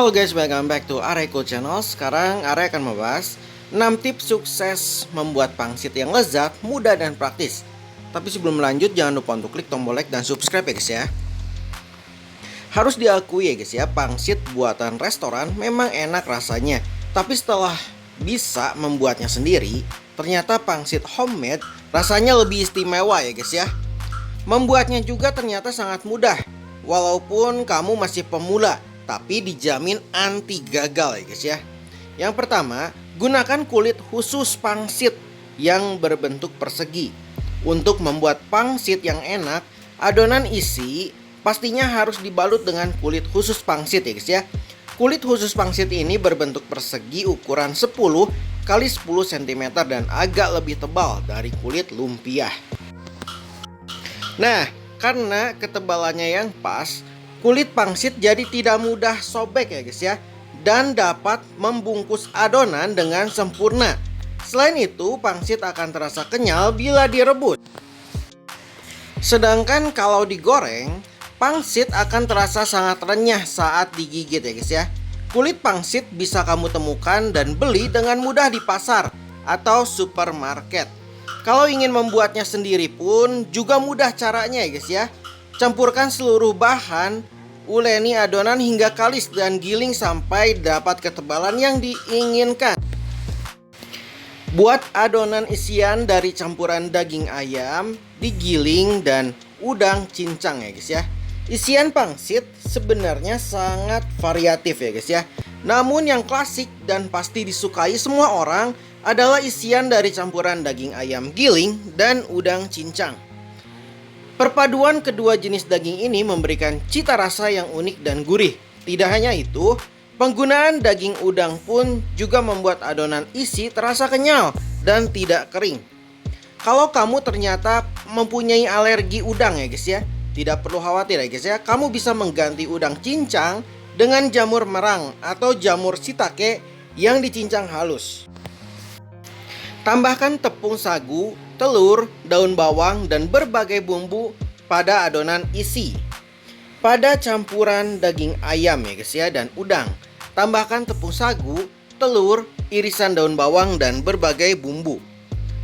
Halo guys, welcome back to Areco Channel. Sekarang Are akan membahas 6 tips sukses membuat pangsit yang lezat, mudah, dan praktis. Tapi sebelum lanjut, jangan lupa untuk klik tombol like dan subscribe ya guys ya. Harus diakui ya guys ya, pangsit buatan restoran memang enak rasanya. Tapi setelah bisa membuatnya sendiri, ternyata pangsit homemade rasanya lebih istimewa ya guys ya. Membuatnya juga ternyata sangat mudah. Walaupun kamu masih pemula, tapi dijamin anti gagal ya guys ya. Yang pertama, gunakan kulit khusus pangsit yang berbentuk persegi. Untuk membuat pangsit yang enak, adonan isi pastinya harus dibalut dengan kulit khusus pangsit ya guys ya. Kulit khusus pangsit ini berbentuk persegi ukuran 10 kali 10 cm dan agak lebih tebal dari kulit lumpia. Nah, karena ketebalannya yang pas, kulit pangsit jadi tidak mudah sobek ya guys ya, dan dapat membungkus adonan dengan sempurna. Selain itu, pangsit akan terasa kenyal bila direbus. Sedangkan kalau digoreng, pangsit akan terasa sangat renyah saat digigit ya guys ya. Kulit pangsit bisa kamu temukan dan beli dengan mudah di pasar atau supermarket. Kalau ingin membuatnya sendiri pun juga mudah caranya ya guys ya. Campurkan seluruh bahan, uleni adonan hingga kalis dan giling sampai dapat ketebalan yang diinginkan. Buat adonan isian dari campuran daging ayam, digiling, dan udang cincang ya guys ya. Isian pangsit sebenarnya sangat variatif ya guys ya. Namun yang klasik dan pasti disukai semua orang adalah isian dari campuran daging ayam giling dan udang cincang. Perpaduan kedua jenis daging ini memberikan cita rasa yang unik dan gurih. Tidak hanya itu, penggunaan daging udang pun juga membuat adonan isi terasa kenyal dan tidak kering. Kalau kamu ternyata mempunyai alergi udang ya guys ya, tidak perlu khawatir ya guys ya. Kamu bisa mengganti udang cincang dengan jamur merang atau jamur shiitake yang dicincang halus. Tambahkan tepung sagu, telur, daun bawang, dan berbagai bumbu pada adonan isi. Pada campuran daging ayam ya guys ya dan udang, tambahkan tepung sagu, telur, irisan daun bawang, dan berbagai bumbu.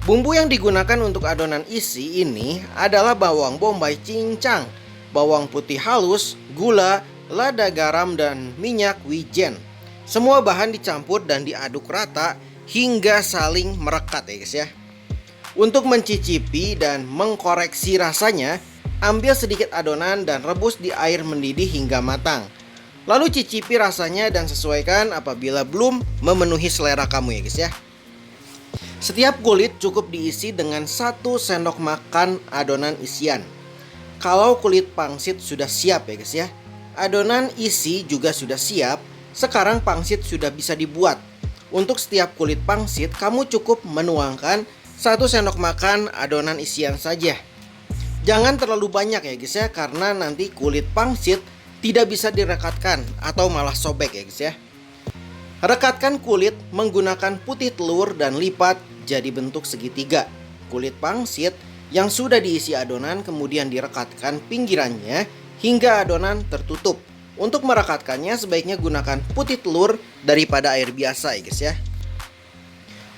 Bumbu yang digunakan untuk adonan isi ini adalah bawang bombay cincang, bawang putih halus, gula, lada garam, dan minyak wijen. Semua bahan dicampur dan diaduk rata hingga saling merekat ya guys ya. Untuk mencicipi dan mengkoreksi rasanya, ambil sedikit adonan dan rebus di air mendidih hingga matang. Lalu cicipi rasanya dan sesuaikan apabila belum memenuhi selera kamu ya guys ya. Setiap kulit cukup diisi dengan 1 sendok makan adonan isian. Kalau kulit pangsit sudah siap ya guys ya, adonan isi juga sudah siap. Sekarang pangsit sudah bisa dibuat. Untuk setiap kulit pangsit, kamu cukup menuangkan 1 sendok makan adonan isian saja. Jangan terlalu banyak ya guys ya, karena nanti kulit pangsit tidak bisa direkatkan atau malah sobek ya guys ya. Rekatkan kulit menggunakan putih telur dan lipat jadi bentuk segitiga. Kulit pangsit yang sudah diisi adonan kemudian direkatkan pinggirannya hingga adonan tertutup. Untuk merekatkannya sebaiknya gunakan putih telur daripada air biasa ya guys ya.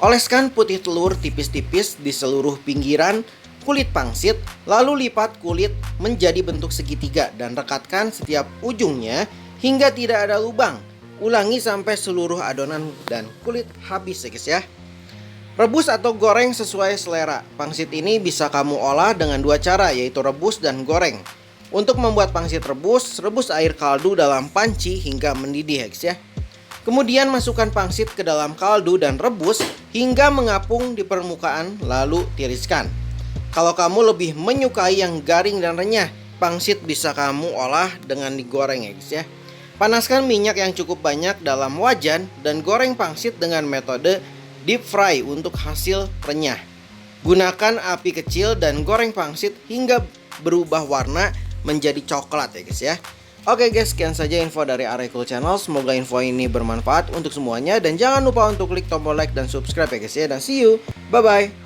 Oleskan putih telur tipis-tipis di seluruh pinggiran kulit pangsit, lalu lipat kulit menjadi bentuk segitiga dan rekatkan setiap ujungnya hingga tidak ada lubang. Ulangi sampai seluruh adonan dan kulit habis ya guys ya. Rebus atau goreng sesuai selera. Pangsit ini bisa kamu olah dengan 2 cara, yaitu rebus dan goreng. Untuk membuat pangsit rebus, rebus air kaldu dalam panci hingga mendidih ya guys ya. Kemudian masukkan pangsit ke dalam kaldu dan rebus hingga mengapung di permukaan, lalu tiriskan. Kalau kamu lebih menyukai yang garing dan renyah, pangsit bisa kamu olah dengan digoreng ya guys ya. Panaskan minyak yang cukup banyak dalam wajan dan goreng pangsit dengan metode deep fry untuk hasil renyah. Gunakan api kecil dan goreng pangsit hingga berubah warna menjadi coklat ya guys ya. Oke guys, sekian saja info dari Areco Channel. Semoga info ini bermanfaat untuk semuanya. Dan jangan lupa untuk klik tombol like dan subscribe ya guys ya. Dan see you, bye bye.